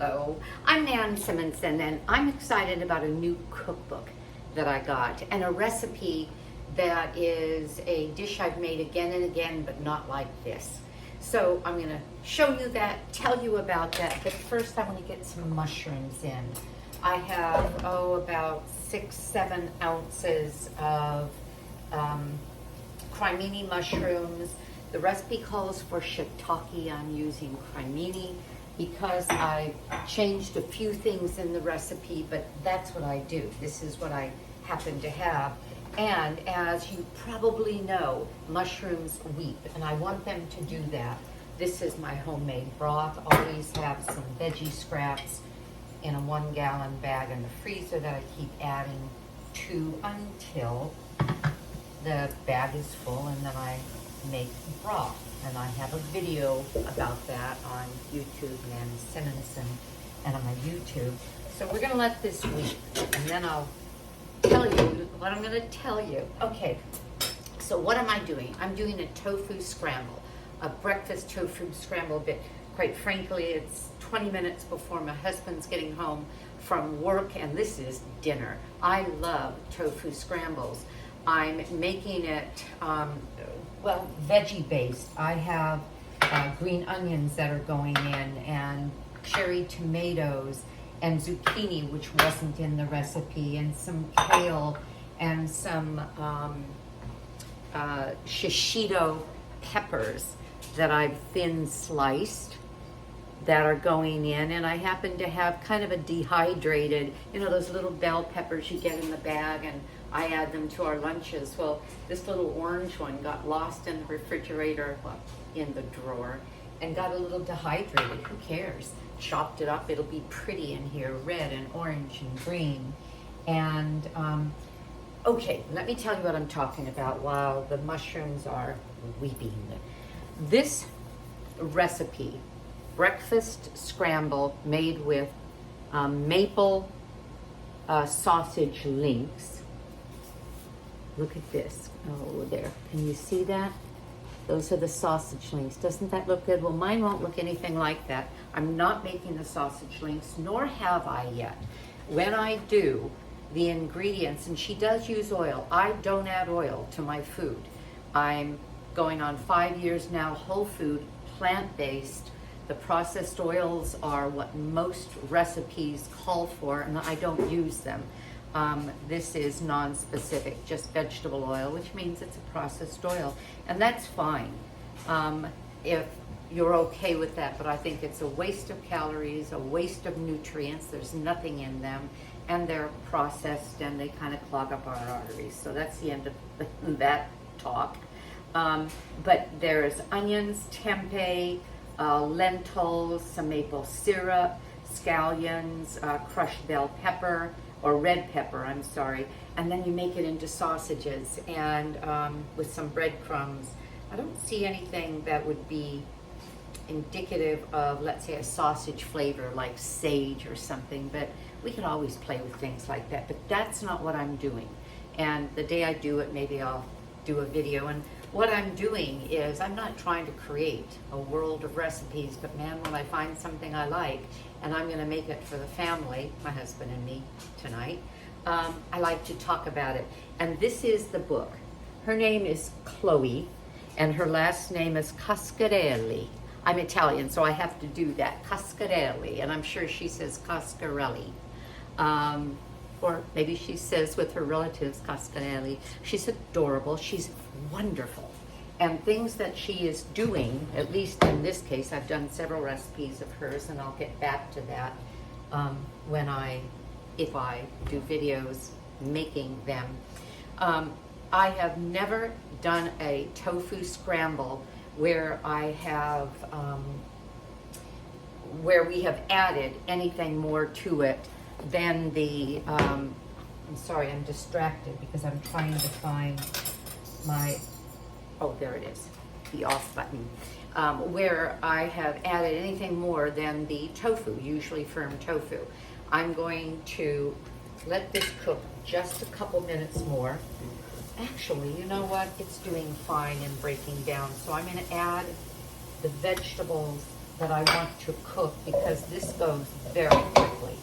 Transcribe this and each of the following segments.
Hello, I'm Nan Simonson, and I'm excited about a new cookbook that I got, and a recipe that is a dish I've made again and again, but not like this. So I'm going to show you that, tell you about that, but first I want to get some mushrooms in. I have, about 6-7 ounces of cremini mushrooms. The recipe calls for shiitake. I'm using cremini because I changed a few things in the recipe, but that's what I do. This is what I happen to have. And as you probably know, mushrooms weep, and I want them to do that. This is my homemade broth. Always have some veggie scraps in a 1-gallon bag in the freezer that I keep adding to until the bag is full, and then I make broth. And I have a video about that on YouTube, Nan Simonson, and on my YouTube. So we're gonna let this weep, and then I'll tell you what I'm gonna tell you. Okay, so what am I doing? I'm doing a tofu scramble, a breakfast tofu scramble, but quite frankly, it's 20 minutes before my husband's getting home from work, and this is dinner. I love tofu scrambles. I'm making it, veggie based. I have green onions that are going in, and cherry tomatoes, and zucchini, which wasn't in the recipe, and some kale, and some shishito peppers that I've thin sliced that are going in. And I happen to have kind of a dehydrated, those little bell peppers you get in the bag, and I add them to our lunches. Well, this little orange one got lost in the refrigerator, in the drawer, and got a little dehydrated. Who cares? Chopped it up. It'll be pretty in here, red and orange and green. And okay, let me tell you what I'm talking about while the mushrooms are weeping. This recipe, breakfast scramble made with maple sausage links. Look at this. Oh, there. Can you see that? Those are the sausage links. Doesn't that look good? Well, mine won't look anything like that. I'm not making the sausage links, nor have I yet. When I do the ingredients, and she does use oil, I don't add oil to my food. I'm going on 5 years now, whole food, plant-based. The processed oils are what most recipes call for, and I don't use them. This is non-specific, just vegetable oil, which means it's a processed oil, and that's fine if you're okay with that, but I think it's a waste of calories, a waste of nutrients. There's nothing in them, and they're processed, and they kind of clog up our arteries. So that's the end of that talk. But there's onions, tempeh, lentils, some maple syrup, scallions, crushed bell pepper, or red pepper, I'm sorry, and then you make it into sausages, and with some breadcrumbs. I don't see anything that would be indicative of, let's say, a sausage flavor like sage or something, but we could always play with things like that, but that's not what I'm doing. And the day I do it, maybe I'll do a video. And what I'm doing is, I'm not trying to create a world of recipes, but man, when I find something I like, and I'm gonna make it for the family, my husband and me tonight, I like to talk about it. And this is the book. Her name is Chloe, and her last name is Coscarelli. I'm Italian, so I have to do that, Coscarelli, and I'm sure she says Coscarelli. Or maybe she says with her relatives, Coscarelli. She's adorable, she's wonderful. And things that she is doing, at least in this case, I've done several recipes of hers, and I'll get back to that if I do videos making them. I have never done a tofu scramble where we have added anything more to it than the, I'm sorry, I'm distracted because I'm trying to find my, oh, there it is, the off button, where I have added anything more than the tofu, usually firm tofu. I'm going to let this cook just a couple minutes more. Actually, you know what? It's doing fine and breaking down. So I'm going to add the vegetables that I want to cook, because this goes very quickly.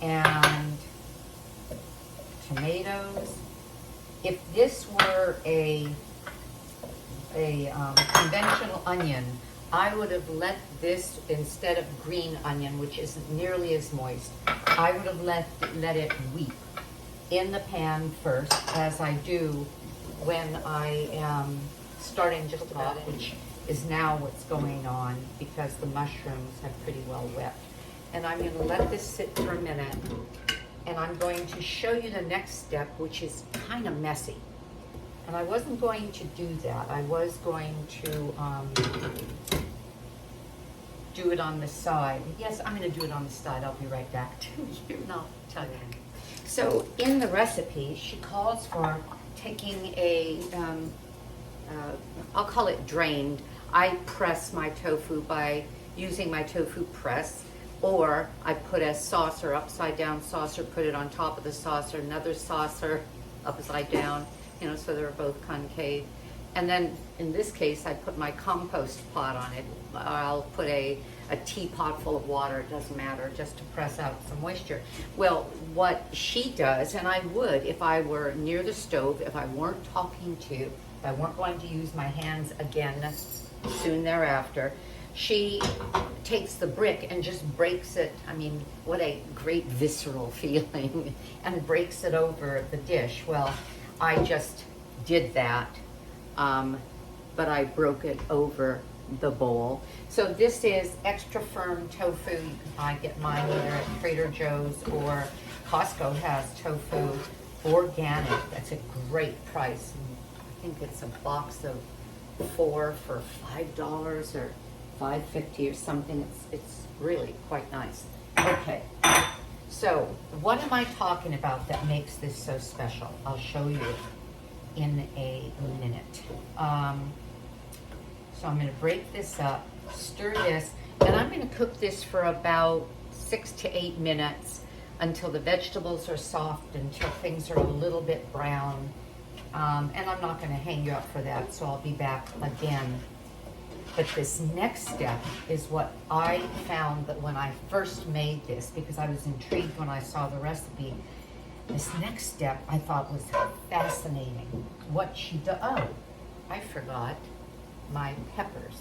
And tomatoes. If this were a conventional onion, I would have let this, instead of green onion, which isn't nearly as moist, I would have let it weep in the pan first, as I do when I am starting to cook, which is now what's going on because the mushrooms have pretty well wept. And I'm going to let this sit for a minute, and I'm going to show you the next step, which is kind of messy. And I wasn't going to do that. I was going to do it on the side. Yes, I'm going to do it on the side. I'll be right back to you, and I'll tell you. So in the recipe, she calls for taking a, I'll call it drained. I press my tofu by using my tofu press, or I put a saucer, upside down saucer, put it on top of the saucer, another saucer upside down, you know, so they're both concave. And then in this case, I put my compost pot on it. I'll put a teapot full of water, it doesn't matter, just to press out some moisture. Well, what she does, and I would if I were near the stove, if I weren't talking to, if I weren't going to use my hands again soon thereafter, she takes the brick and just breaks it. I mean, what a great visceral feeling, and breaks it over the dish. Well, I just did that, but I broke it over the bowl. So this is extra firm tofu. I get mine either at Trader Joe's or Costco has tofu organic. That's a great price. I think it's a box of 4 for $5 or $5.50 or something. It's really quite nice. Okay, so what am I talking about that makes this so special? I'll show you in a minute. So I'm going to break this up, stir this, and I'm going to cook this for about 6 to 8 minutes until the vegetables are soft, until things are a little bit brown. And I'm not going to hang you up for that, so I'll be back again. But this next step is what I found that when I first made this, because I was intrigued when I saw the recipe, this next step I thought was fascinating. What she does, oh, I forgot my peppers.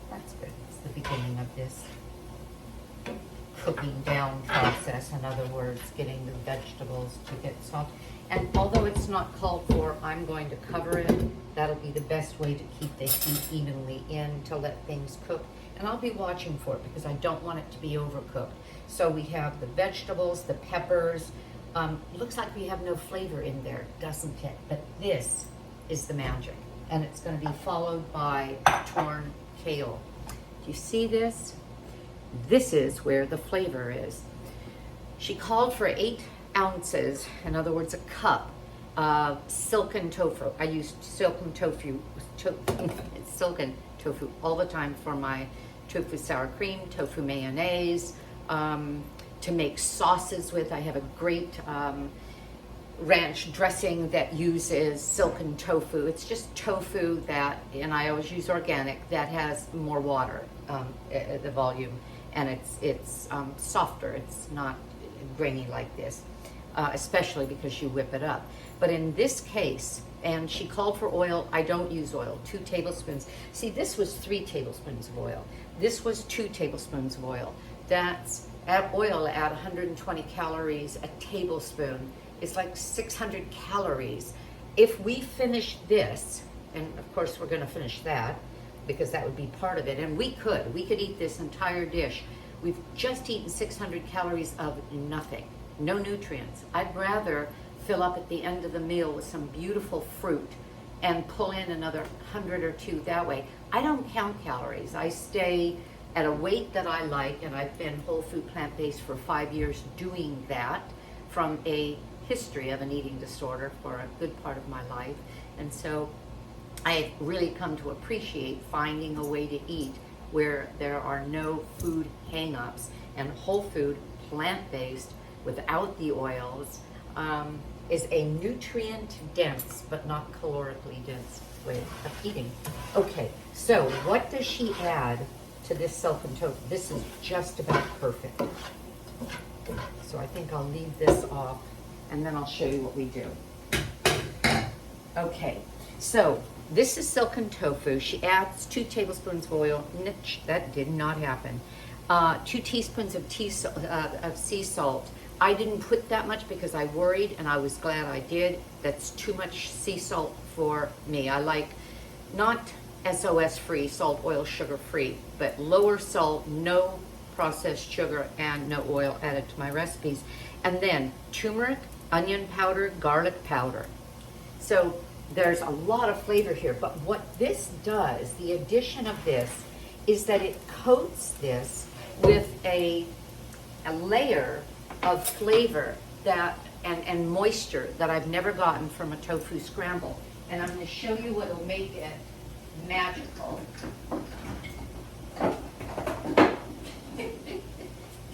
That's good. It's the beginning of this cooking down process. In other words, getting the vegetables to get soft. And although it's not called for, I'm going to cover it. That'll be the best way to keep the heat evenly in to let things cook. And I'll be watching for it because I don't want it to be overcooked. So we have the vegetables, the peppers. Looks like we have no flavor in there, doesn't it? But this is the magic. And it's going to be followed by torn kale. Do you see this? This is where the flavor is. She called for 8 ounces, in other words, a cup of silken tofu. I use silken tofu all the time for my tofu sour cream, tofu mayonnaise, to make sauces with. I have a great ranch dressing that uses silken tofu. It's just tofu that, and I always use organic, that has more water, the volume, and it's softer. It's not grainy like this, especially because you whip it up. But in this case, and she called for oil, I don't use oil, 2 tablespoons. See, this was 3 tablespoons of oil. This was 2 tablespoons of oil. That's oil at 120 calories a tablespoon. It's like 600 calories. If we finish this, and of course we're going to finish that because that would be part of it, and we could eat this entire dish. We've just eaten 600 calories of nothing, no nutrients. I'd rather fill up at the end of the meal with some beautiful fruit and pull in another 100 or 2 that way. I don't count calories. I stay at a weight that I like, and I've been whole food plant-based for 5 years doing that from a history of an eating disorder for a good part of my life. And so I've really come to appreciate finding a way to eat where there are no food hang-ups, and whole food, plant-based, without the oils, is a nutrient-dense but not calorically dense way of eating. Okay, so what does she add to this silken tofu? This is just about perfect. I'll leave this off and then I'll show you what we do. Okay, so this is silken tofu. She adds 2 tablespoons of oil. Nitch, that did not happen. 2 teaspoons of sea salt. I didn't put that much because I worried, and I was glad I did. That's too much sea salt for me. I like not SOS free, salt, oil, sugar free, but lower salt, no processed sugar, and no oil added to my recipes. And then turmeric, onion powder, garlic powder. So there's a lot of flavor here, but what this does, the addition of this, is that it coats this with a layer of flavor that and moisture that I've never gotten from a tofu scramble. And I'm going to show you what will make it magical.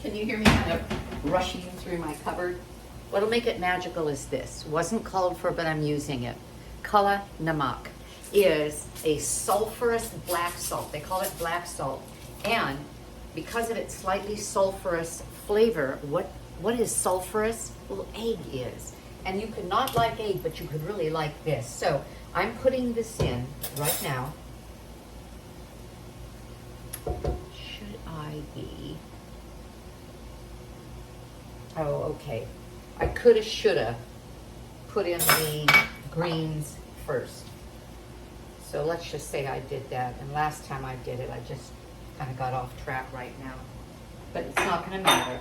Can you hear me kind of rushing through my cupboard? What'll make it magical is this. Wasn't called for, but I'm using it. Kala namak is a sulfurous black salt. They call it black salt. And because of its slightly sulfurous flavor, what is sulfurous? Well, egg is. And you could not like egg, but you could really like this. So I'm putting this in right now. Should I be? Oh, okay. I coulda, shoulda put in the greens first. So let's just say I did that. And last time I did it, I just kind of got off track right now. But it's not going to matter.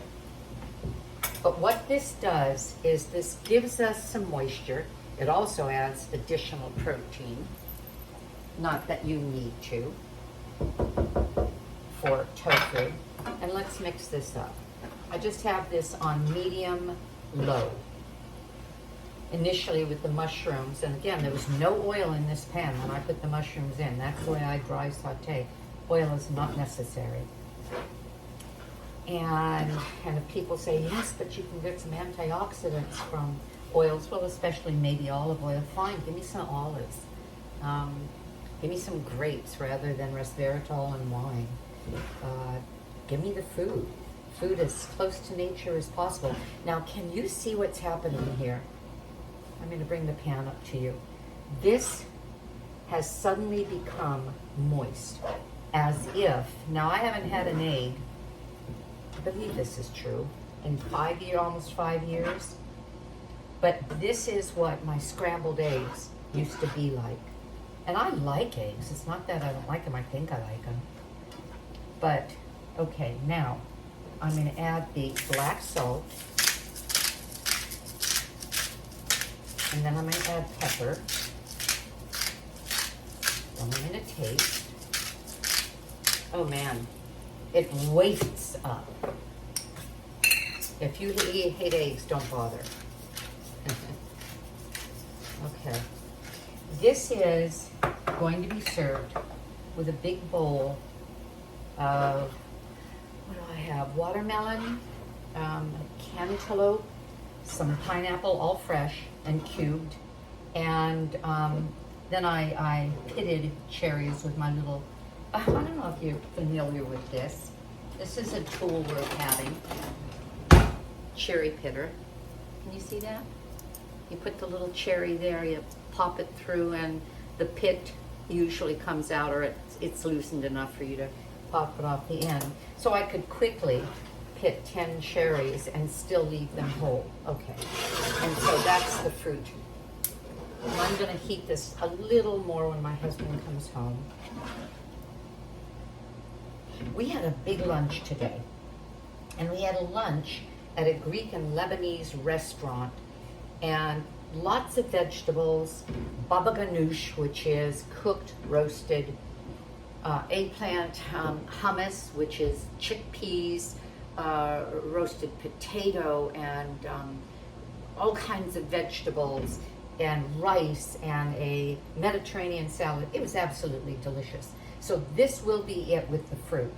But what this does is this gives us some moisture. It also adds additional protein. Not that you need to for tofu. And let's mix this up. I just have this on medium low. Initially with the mushrooms, and again, there was no oil in this pan when I put the mushrooms in. That's the way I dry saute. Oil is not necessary. And if people say, yes, but you can get some antioxidants from oils, well, especially maybe olive oil, fine, give me some olives. Give me some grapes rather than resveratrol and wine. Give me the food. Food as close to nature as possible. Now, can you see what's happening here? I'm going to bring the pan up to you. This has suddenly become moist, as if, now I haven't had an egg, I believe this is true, in almost 5 years, but this is what my scrambled eggs used to be like. And I like eggs. It's not that I don't like them, I think I like them. But, okay, now I'm going to add the black salt. And then I'm going to add pepper. Then I'm going to taste. Oh man, it wafts up. If you hate eggs, don't bother. Okay. This is going to be served with a big bowl of, what do I have? Watermelon, cantaloupe, some pineapple, all fresh and cubed, and then I pitted cherries with my little, I don't know if you're familiar with this. This is a tool worth having. Cherry pitter. Can you see that? You put the little cherry there, you pop it through, and the pit usually comes out, or it's loosened enough for you to pop it off the end. So I could quickly pit 10 cherries and still leave them whole. Okay, and so that's the fruit. And I'm going to heat this a little more when my husband comes home. We had a big lunch today, and we had a lunch at a Greek and Lebanese restaurant, and lots of vegetables, baba ganoush, which is cooked, roasted, eggplant, hummus, which is chickpeas, roasted potato, and all kinds of vegetables, and rice, and a Mediterranean salad. It was absolutely delicious. So this will be it with the fruit.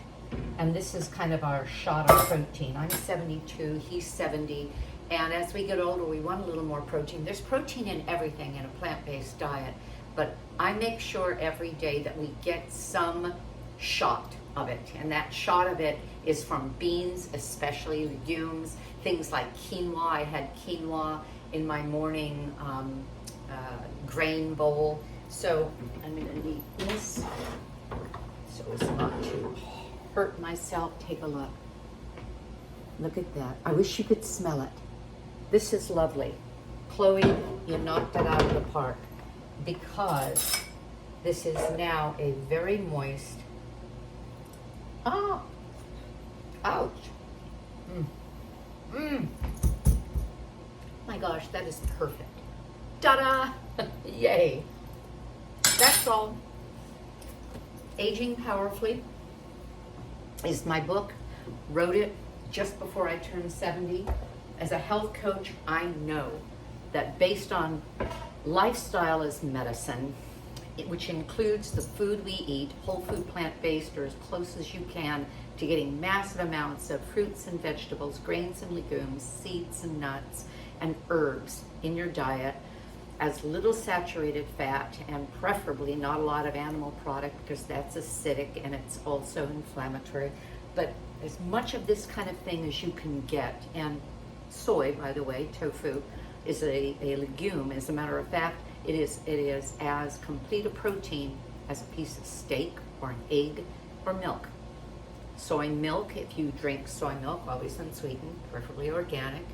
And this is kind of our shot of protein. I'm 72, he's 70. And as we get older, we want a little more protein. There's protein in everything in a plant-based diet. But I make sure every day that we get some shot of it. And that shot of it is from beans, especially legumes, things like quinoa. I had quinoa in my morning grain bowl. So I'm going to eat this so as not to hurt myself. Take a look. Look at that. I wish you could smell it. This is lovely. Chloe, you knocked it out of the park, because this is now a very moist. Oh, ouch. My gosh, that is perfect. Ta-da! Yay. That's all. Aging Powerfully is my book. Wrote it just before I turned 70. As a health coach, I know that based on lifestyle is medicine, which includes the food we eat, whole food, plant-based, or as close as you can to getting massive amounts of fruits and vegetables, grains and legumes, seeds and nuts, and herbs in your diet, as little saturated fat, and preferably not a lot of animal product, because that's acidic and it's also inflammatory, but as much of this kind of thing as you can get. And soy, by the way, tofu, is a legume. As a matter of fact, it is as complete a protein as a piece of steak or an egg or milk. Soy milk, if you drink soy milk, always unsweetened, preferably organic,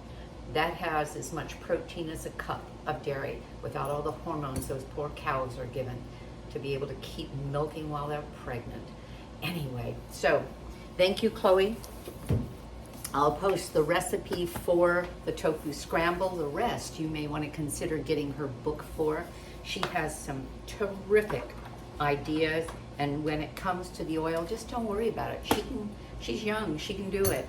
that has as much protein as a cup of dairy, without all the hormones those poor cows are given to be able to keep milking while they're pregnant. Anyway, so thank you, Chloe. I'll post the recipe for the tofu scramble. The rest you may want to consider getting her book for. She has some terrific ideas, and when it comes to the oil, just don't worry about it. She's young, she can do it.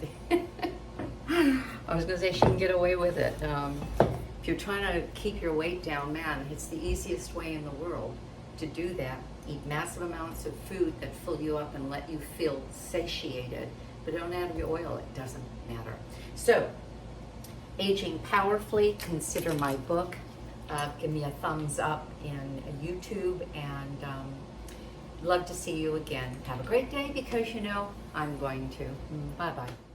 I was gonna say she can get away with it. If you're trying to keep your weight down, man, it's the easiest way in the world to do that. Eat massive amounts of food that fill you up and let you feel satiated, but don't add your oil, it doesn't matter. So, Aging Powerfully, consider my book. Give me a thumbs up in YouTube, and love to see you again. Have a great day, because you know I'm going to. Bye-bye.